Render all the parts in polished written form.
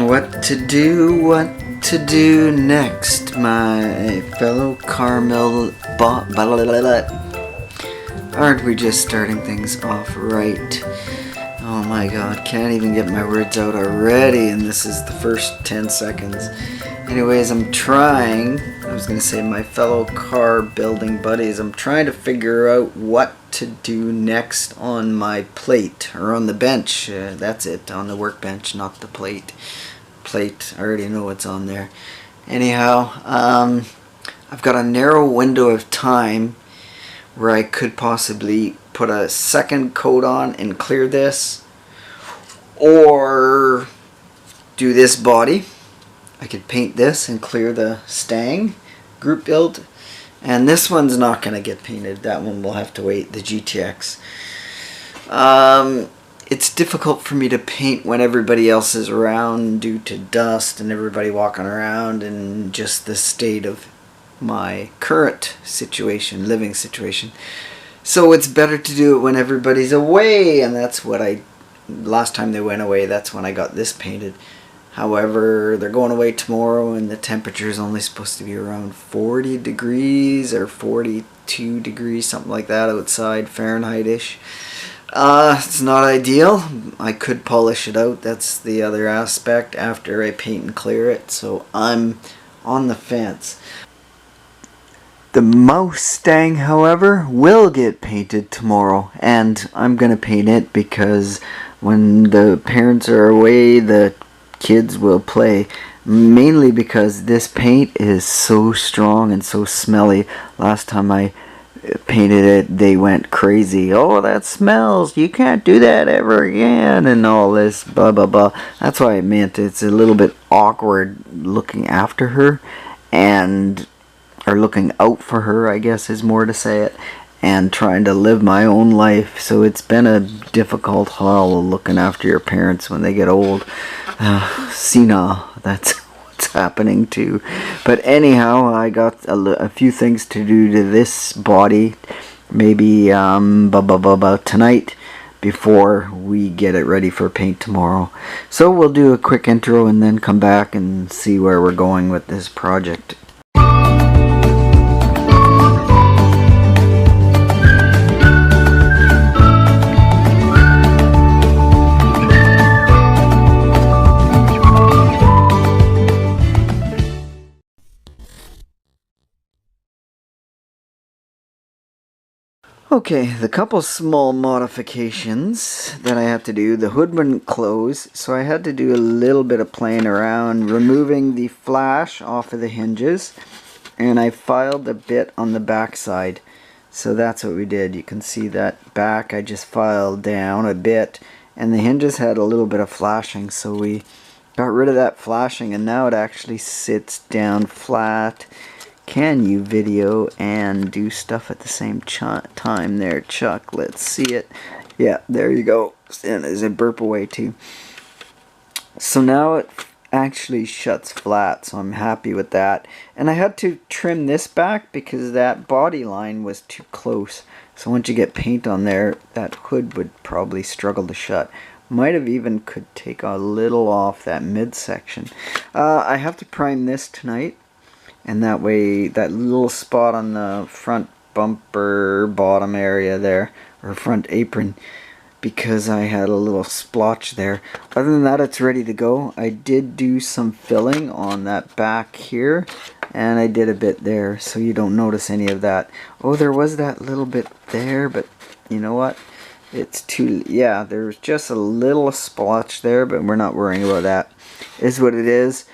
What to do next, my fellow Carmel Aren't we just starting things off right? Oh my god, can't even get my words out already, and this is the first 10 seconds. Anyways, I was going to say my fellow car building buddies, I'm trying to figure out what to do next on my plate, or on the bench. That's it, on the workbench, not the plate. Plate, I already know what's on there. Anyhow, I've got a narrow window of time where I could possibly put a second coat on and clear this, or do this body. I could paint this and clear the Mustang group build, and this one's not going to get painted. That one will have to wait, the GTX. It's difficult for me to paint when everybody else is around due to dust and everybody walking around and just the state of my current situation, living situation. So it's better to do it when everybody's away, and that's what last time they went away, that's when I got this painted. However, they're going away tomorrow and the temperature is only supposed to be around 40 degrees or 42 degrees, something like that outside, Fahrenheit-ish. It's not ideal. I could polish it out, that's the other aspect, after I paint and clear it, so I'm on the fence. The Mustang, however, will get painted tomorrow, and I'm going to paint it because when the parents are away, the kids will play, mainly because this paint is so strong and so smelly. Last time I painted it, they went crazy. Oh, that smells, you can't do that ever again, and all this blah blah blah. That's why I meant it's a little bit awkward looking after her, or looking out for her, I guess is more to say it, and trying to live my own life. So it's been a difficult haul looking after your parents when they get old. Senile, that's what's happening too. But anyhow, I got a few things to do to this body, maybe tonight, before we get it ready for paint tomorrow. So we'll do a quick intro and then come back and see where we're going with this project. Okay, the couple small modifications that I had to do. The hood wouldn't close, so I had to do a little bit of playing around, removing the flash off of the hinges, and I filed a bit on the back side. So that's what we did. You can see that back I just filed down a bit, and the hinges had a little bit of flashing, so we got rid of that flashing, and now it actually sits down flat. Can you video and do stuff at the same time there, Chuck? Let's see it. Yeah, there you go. And there's a burp away too. So now it actually shuts flat, so I'm happy with that. And I had to trim this back because that body line was too close. So once you get paint on there, that hood would probably struggle to shut. Might have even could take a little off that midsection. I have to prime this tonight. And that way, that little spot on the front bumper bottom area there, or front apron, because I had a little splotch there. Other than that, it's ready to go. I did do some filling on that back here, and I did a bit there, so you don't notice any of that. Oh, there was that little bit there, but you know what? It's too, yeah, there's just a little splotch there, but we're not worrying about that. It is what it is.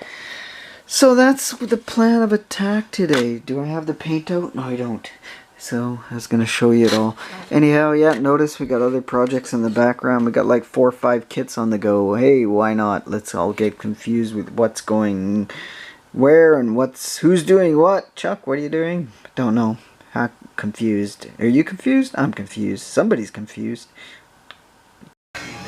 So that's the plan of attack today. Do I have the paint out? No, I don't. So I was going to show you it all. Anyhow, yeah, notice we got other projects in the background. We got like 4 or 5 kits on the go. Hey, why not? Let's all get confused with what's going where and who's doing what. Chuck, what are you doing? Don't know. Confused. Are you confused? I'm confused. Somebody's confused.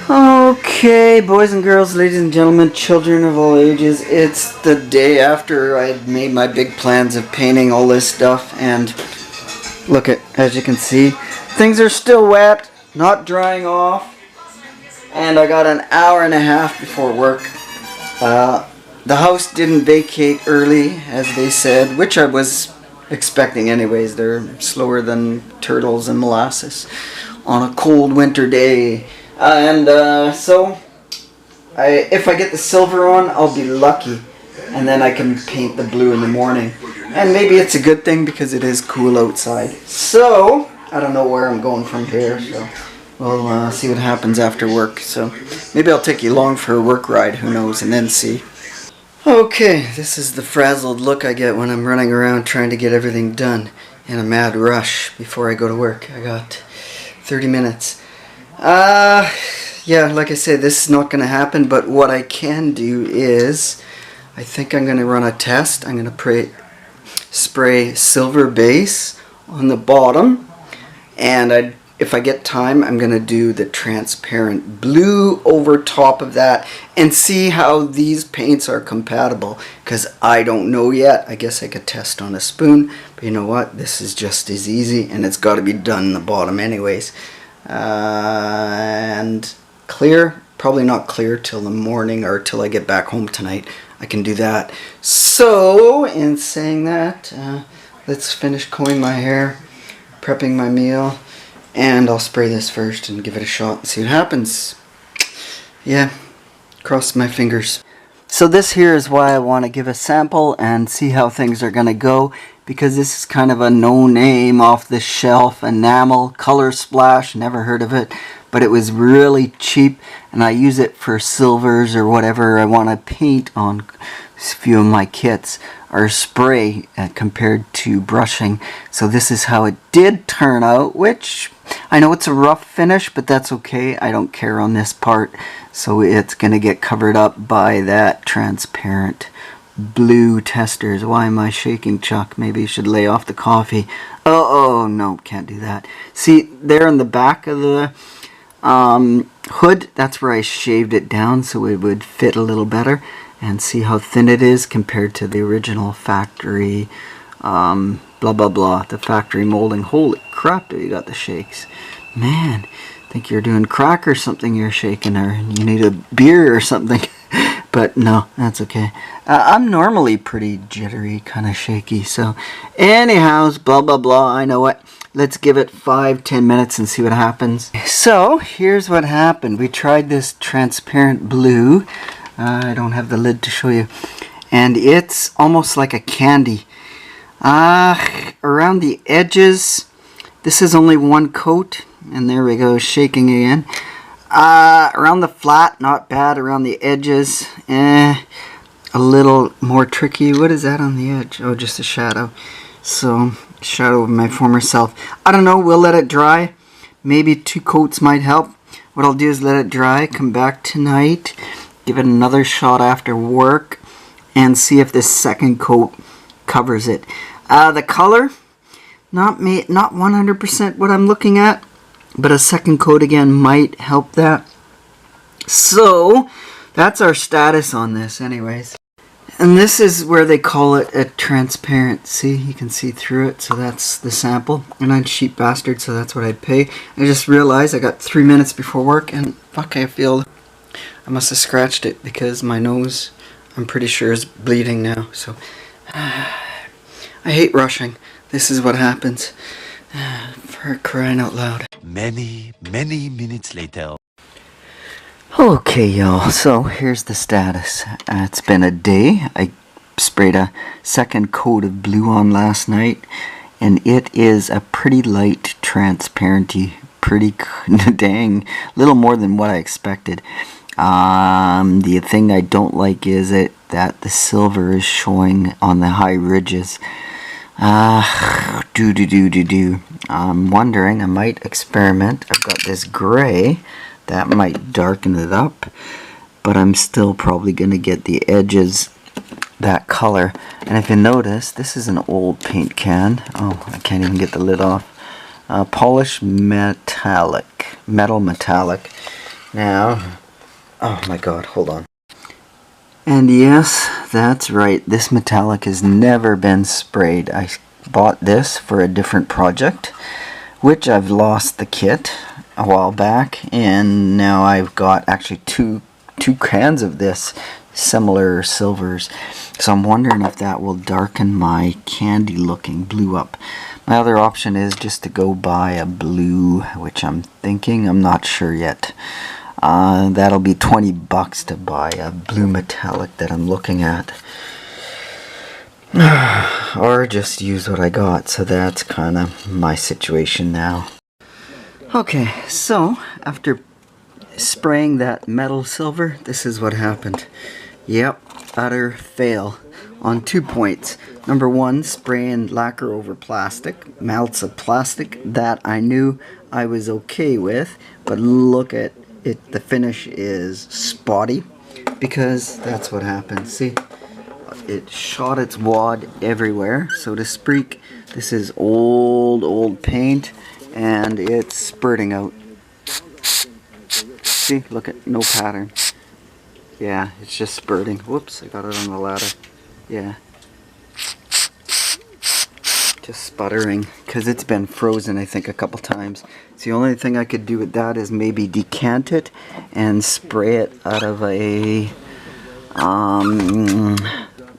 Okay, boys and girls, ladies and gentlemen, children of all ages, it's the day after I had made my big plans of painting all this stuff, and look at, as you can see, things are still wet, not drying off, and I got an hour and a half before work. The house didn't vacate early, as they said, which I was expecting anyways. They're slower than turtles and molasses on a cold winter day. So if I get the silver on, I'll be lucky, and then I can paint the blue in the morning. And maybe it's a good thing because it is cool outside. So I don't know where I'm going from here, so we'll see what happens after work. So maybe I'll take you along for a work ride, who knows, and then see. Okay, this is the frazzled look I get when I'm running around trying to get everything done in a mad rush before I go to work. I got 30 minutes. Yeah, like I said, this is not going to happen, but what I can do is, I think I'm going to run a test. I'm going to spray silver base on the bottom, and if I get time, I'm going to do the transparent blue over top of that and see how these paints are compatible, because I don't know yet. I guess I could test on a spoon, but you know what? This is just as easy, and it's got to be done in the bottom anyways. And clear, probably not clear till the morning or till I get back home tonight. I can do that. So, in saying that, let's finish combing my hair, prepping my meal, and I'll spray this first and give it a shot and see what happens. Yeah, cross my fingers. So this here is why I want to give a sample and see how things are going to go, because this is kind of a no-name, off-the-shelf enamel color splash. Never heard of it, but it was really cheap, and I use it for silvers or whatever I want to paint on a few of my kits, or spray compared to brushing. So this is how it did turn out, which I know it's a rough finish, but that's okay. I don't care on this part. So it's going to get covered up by that transparent blue testers. Why am I shaking, Chuck? Maybe you should lay off the coffee. Oh, no, can't do that. See, there in the back of the hood, that's where I shaved it down so it would fit a little better. And see how thin it is compared to the original factory, blah, blah, blah, the factory molding. Holy crap, you got the shakes. Man, I think you're doing crack or something you're shaking, or you need a beer or something. But no, that's okay. I'm normally pretty jittery, kind of shaky. So anyhow, blah, blah, blah, I know what. Let's give it 5-10 minutes and see what happens. So here's what happened. We tried this transparent blue. I don't have the lid to show you, and it's almost like a candy. Around the edges, this is only one coat, and there we go, shaking again. Around the flat, not bad. Around the edges, a little more tricky. What is that on the edge? Oh, just a shadow. So, shadow of my former self. I don't know, we'll let it dry. Maybe 2 coats might help. What I'll do is let it dry, come back tonight, give it another shot after work, and see if this second coat covers it. The color, not 100% what I'm looking at, but a second coat again might help that. So that's our status on this anyways. And this is where they call it a transparent. See, you can see through it, so that's the sample. And I'm a cheap bastard, so that's what I'd pay. I just realized I got 3 minutes before work, and fuck, I feel I must have scratched it because my nose, I'm pretty sure, is bleeding now. So I hate rushing. This is what happens. For crying out loud. Many minutes later. Okay, y'all, so here's the status. It's been a day. I sprayed a second coat of blue on last night, and it is a pretty light transparency. Pretty dang, little more than what I expected. The thing I don't like is that the silver is showing on the high ridges. I'm wondering, I might experiment. I've got this gray that might darken it up, but I'm still probably going to get the edges that color. And if you notice, this is an old paint can. Oh, I can't even get the lid off. Polished metallic, metal metallic. Now, oh my god, hold on. And yes, that's right, this metallic has never been sprayed. I bought this for a different project, which I've lost the kit, a while back, and now I've got actually two cans of this similar silvers. So I'm wondering if that will darken my candy looking blue up. My other option is just to go buy a blue, which I'm thinking, I'm not sure yet. That'll be 20 bucks to buy a blue metallic that I'm looking at. Or just use what I got, so that's kind of my situation now. Okay, so after spraying that metal silver, this is what happened. Yep, utter fail on 2 points. Number one, spraying lacquer over plastic, melts of plastic. That I knew I was okay with, but look at it, the finish is spotty, because that's what happened. See, it shot its wad everywhere, so to speak. This is old paint, and it's spurting out. See, look at, no pattern. Yeah, it's just spurting. Whoops, I got it on the ladder. Yeah. Just sputtering, because it's been frozen, I think, a couple times. So the only thing I could do with that is maybe decant it and spray it out of a,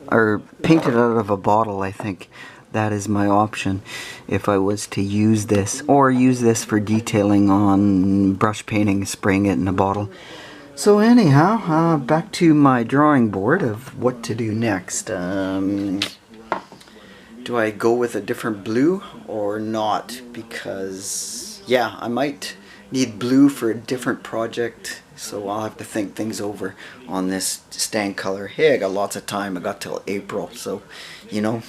or paint it out of a bottle, I think. That is my option if I was to use this, or use this for detailing on brush painting, spraying it in a bottle. So anyhow, back to my drawing board of what to do next. Do I go with a different blue or not? Because, yeah, I might need blue for a different project, so I'll have to think things over on this Mustang color. Hey, I got lots of time. I got till April, so, you know,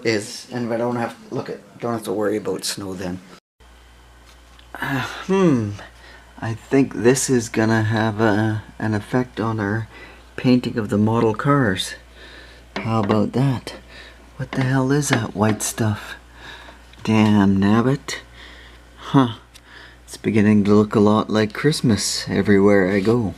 and I don't have, don't have to worry about snow then. I think this is gonna have an effect on our painting of the model cars. How about that? What the hell is that white stuff? Damn nabbit. Huh. It's beginning to look a lot like Christmas everywhere I go.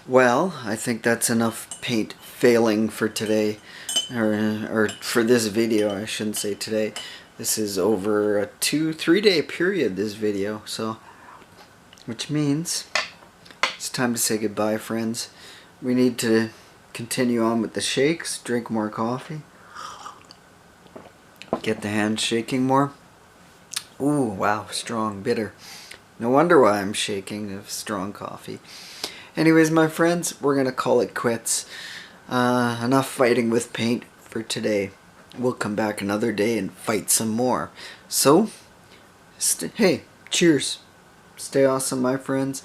Well, I think that's enough paint failing for today. Or for this video, I shouldn't say today. This is over a 2-3 day period, this video, so which means it's time to say goodbye, friends. We need to continue on with the shakes, drink more coffee, get the hands shaking more. Ooh, wow, strong, bitter. No wonder why I'm shaking of strong coffee. Anyways, my friends, we're gonna call it quits. Enough fighting with paint for today. We'll come back another day and fight some more. So, hey, cheers. Stay awesome, my friends.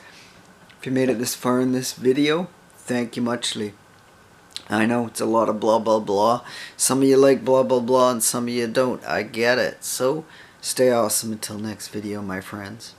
If you made it this far in this video, thank you muchly. I know it's a lot of blah blah blah. Some of you like blah blah blah and some of you don't. I get it. So, stay awesome until next video, my friends.